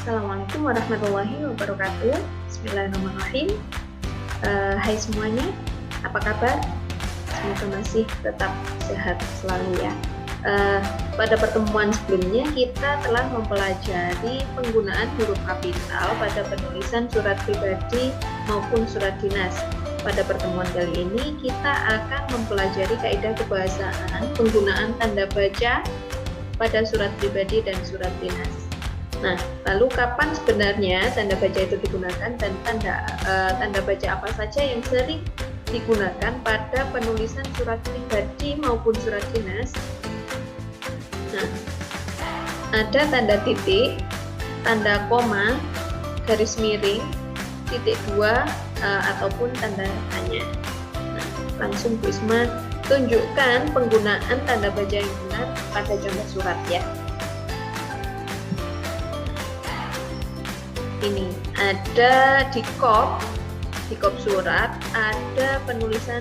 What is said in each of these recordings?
Assalamualaikum warahmatullahi wabarakatuh. Bismillahirrahmanirrahim. Hai semuanya, apa kabar? Semoga masih tetap sehat selalu ya. Pada pertemuan sebelumnya kita telah mempelajari penggunaan huruf kapital pada penulisan surat pribadi maupun surat dinas. Pada pertemuan kali ini kita akan mempelajari kaidah kebahasaan penggunaan tanda baca pada surat pribadi dan surat dinas. Nah, lalu kapan sebenarnya tanda baca itu digunakan dan tanda baca apa saja yang sering digunakan pada penulisan surat pribadi maupun surat dinas? Nah, ada tanda titik, tanda koma, garis miring, titik dua, ataupun tanda tanya. Nah, langsung Bu Isma tunjukkan penggunaan tanda baca yang benar pada contoh surat ya. Ini ada di kop surat ada penulisan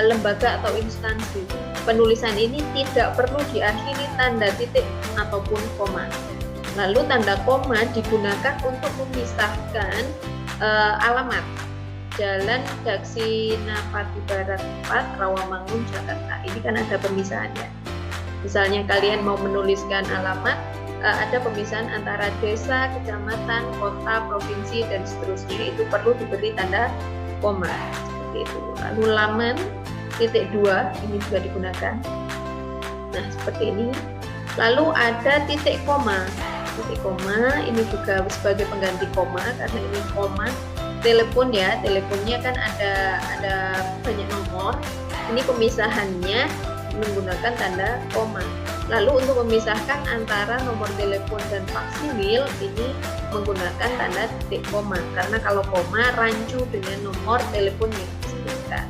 lembaga atau instansi. Penulisan ini tidak perlu diakhiri tanda titik ataupun koma. Lalu tanda koma digunakan untuk memisahkan alamat Jalan Daksinapati Barat 4, Rawamangun, Jakarta. Ini kan ada pemisahannya. Misalnya kalian mau menuliskan alamat, ada pemisahan antara desa, kecamatan, kota, provinsi, dan seterusnya. Itu perlu diberi tanda koma seperti itu. Lalu laman titik dua ini juga digunakan. Nah, seperti ini. Lalu ada titik koma. Titik koma ini juga sebagai pengganti koma karena ini koma. Telepon ya, teleponnya kan ada banyak nomor. Ini pemisahannya menggunakan tanda koma. Lalu untuk memisahkan antara nomor telepon dan faksimil ini menggunakan tanda titik koma karena kalau koma rancu dengan nomor telepon yang disebutkan.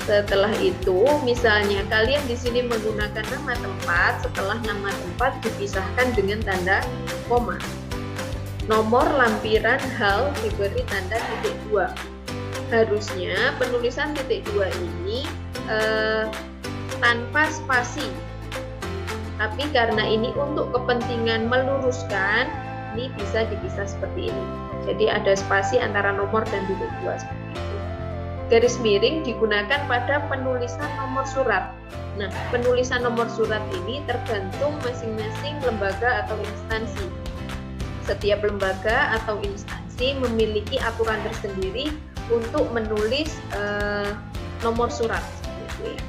Setelah itu, misalnya kalian di sini menggunakan nama tempat, setelah nama tempat dipisahkan dengan tanda koma. Nomor lampiran hal diberi tanda titik dua. Harusnya penulisan titik dua ini tanpa spasi. Tapi karena ini untuk kepentingan meluruskan, ini bisa dipisah seperti ini. Jadi ada spasi antara nomor dan titik dua seperti itu. Garis miring digunakan pada penulisan nomor surat. Nah, penulisan nomor surat ini tergantung masing-masing lembaga atau instansi. Setiap lembaga atau instansi memiliki aturan tersendiri untuk menulis nomor surat. Seperti itu ya.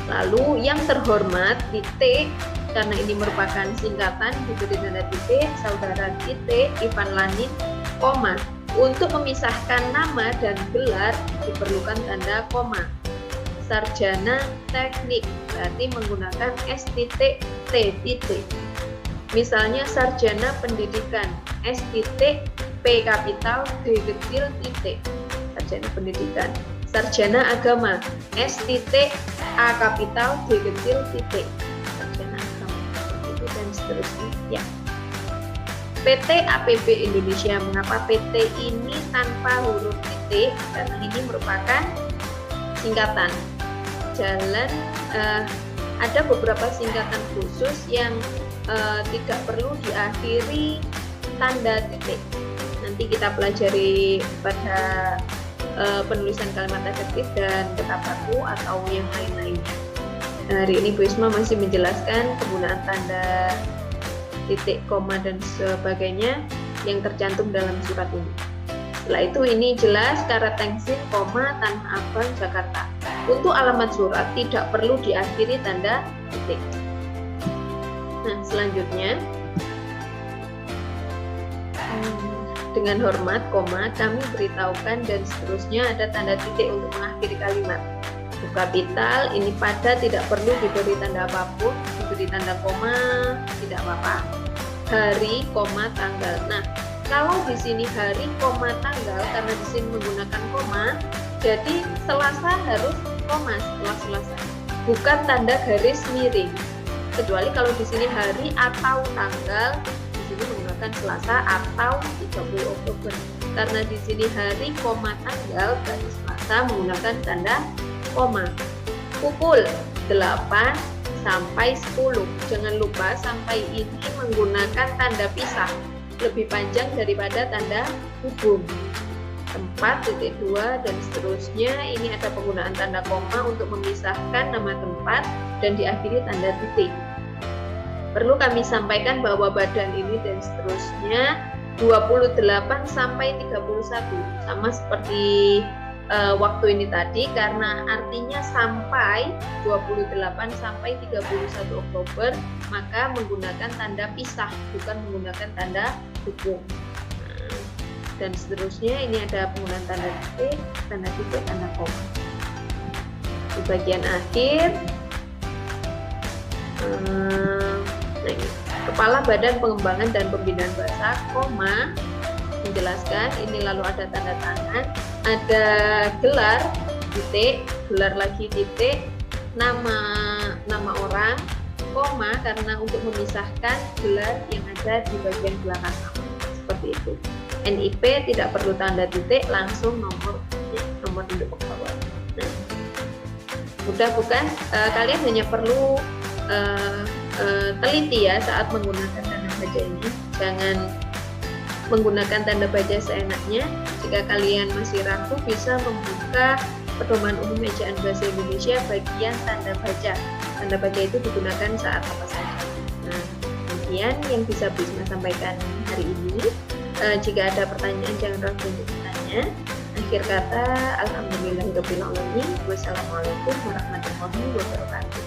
Lalu yang terhormat titik, karena ini merupakan singkatan diberi tanda titik, saudara titik, Ivan Lanin, koma. Untuk memisahkan nama dan gelar diperlukan tanda koma. Sarjana teknik berarti menggunakan S titik T titik. Misalnya sarjana pendidikan S titik P kapital D kecil titik. Sarjana pendidikan. Sarjana agama S titik A kapital D kecil titik. Sarjana agama itu dan seterusnya ya. PT APB Indonesia, mengapa PT ini tanpa huruf titik? Karena ini merupakan singkatan. Jalan ada beberapa singkatan khusus yang tidak perlu diakhiri tanda titik. Nanti kita pelajari pada penulisan kalimat efektif dan kata baku atau yang lain-lainnya. Hari ini Bu Isma masih menjelaskan penggunaan tanda titik, koma, dan sebagainya yang tercantum dalam surat ini. Setelah itu ini jelas Karat Tengsin, koma, Tanah Abang, Jakarta. Untuk alamat surat tidak perlu diakhiri tanda titik. Nah, selanjutnya dengan hormat, koma, kami beritahukan dan seterusnya ada tanda titik untuk mengakhiri kalimat. Huruf kapital ini pada tidak perlu diberi tanda apapun, diberi tanda koma tidak apa-apa. Hari, koma, tanggal. Nah, kalau di sini hari, koma, tanggal karena di sini menggunakan koma, jadi Selasa harus koma setelah Selasa, bukan tanda garis miring. Kecuali kalau di sini hari atau tanggal, di sini menggunakan Selasa atau 30 Oktober. Karena di sini hari, koma, tanggal, berarti Selasa menggunakan tanda koma. Pukul 8 sampai 10. Jangan lupa sampai ini menggunakan tanda pisah. lebih panjang daripada tanda hubung. Tempat, titik dua, dan seterusnya. Ini ada penggunaan tanda koma untuk memisahkan nama tempat dan diakhiri tanda titik. Perlu kami sampaikan bahwa badan ini dan seterusnya 28 sampai 31, sama seperti waktu ini tadi, karena artinya sampai 28 sampai 31 Oktober, maka menggunakan tanda pisah, bukan menggunakan tanda hubung. Dan seterusnya ini ada penggunaan tanda titik, tanda koma. Di bagian akhir, Kepala Badan Pengembangan dan Pembinaan Bahasa, koma, menjelaskan, ini lalu ada tanda tangan, ada gelar, titik, gelar lagi titik, nama orang, koma, karena untuk memisahkan gelar yang ada di bagian belakang nama, seperti itu. NIP tidak perlu tanda titik, langsung nomor induk pegawai. Nah, mudah bukan? Kalian hanya perlu teliti ya saat menggunakan tanda baca ini. Jangan menggunakan tanda baca seenaknya. Jika kalian masih ragu, bisa membuka Pedoman Umum Ejaan Bahasa Indonesia bagian tanda baca. Tanda baca itu digunakan saat apa saja. Nah, demikian yang bisa Prisma sampaikan hari ini. Jika ada pertanyaan, jangan ragu untuk bertanya. Akhir kata, alhamdulillahirabbil alamin. Wassalamualaikum warahmatullahi wabarakatuh.